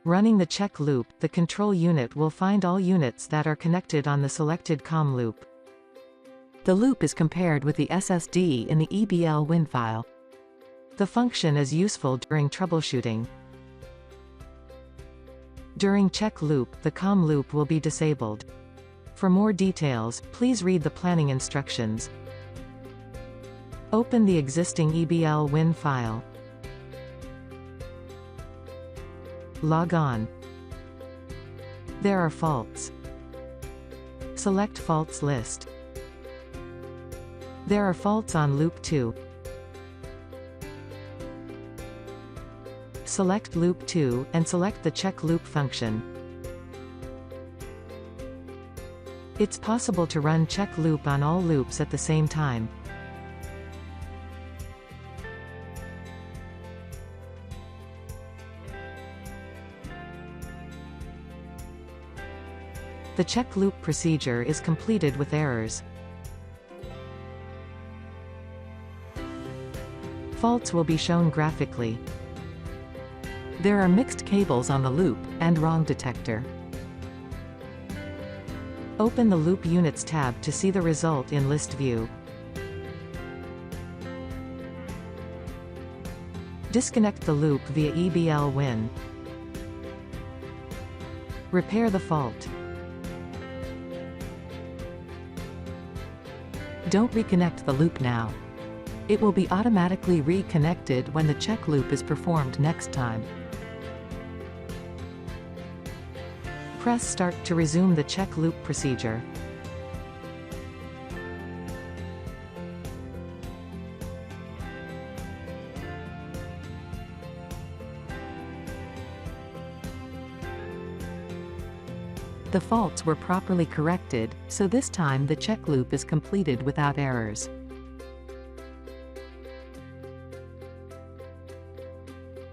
Running the check loop, the control unit will find all units that are connected on the selected COM loop. The loop is compared with the SSD in the EBLWin file. The function is useful during troubleshooting. During check loop, the COM loop will be disabled. For more details, please read the planning instructions. Open the existing EBLWin file. Log on. There are faults. Select Faults list. There are faults on loop 2. Select loop 2, and select the check loop function. It's possible to run check loop on all loops at the same time. The check loop procedure is completed with errors. Faults will be shown graphically. There are mixed cables on the loop, and wrong detector. Open the Loop Units tab to see the result in list view. Disconnect the loop via EBLWin. Repair the fault. Don't reconnect the loop now. It will be automatically reconnected when the check loop is performed next time. Press Start to resume the check loop procedure. The faults were properly corrected, so this time the check loop is completed without errors.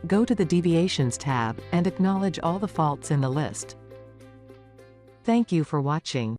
Go to the Deviations tab, and acknowledge all the faults in the list. Thank you for watching.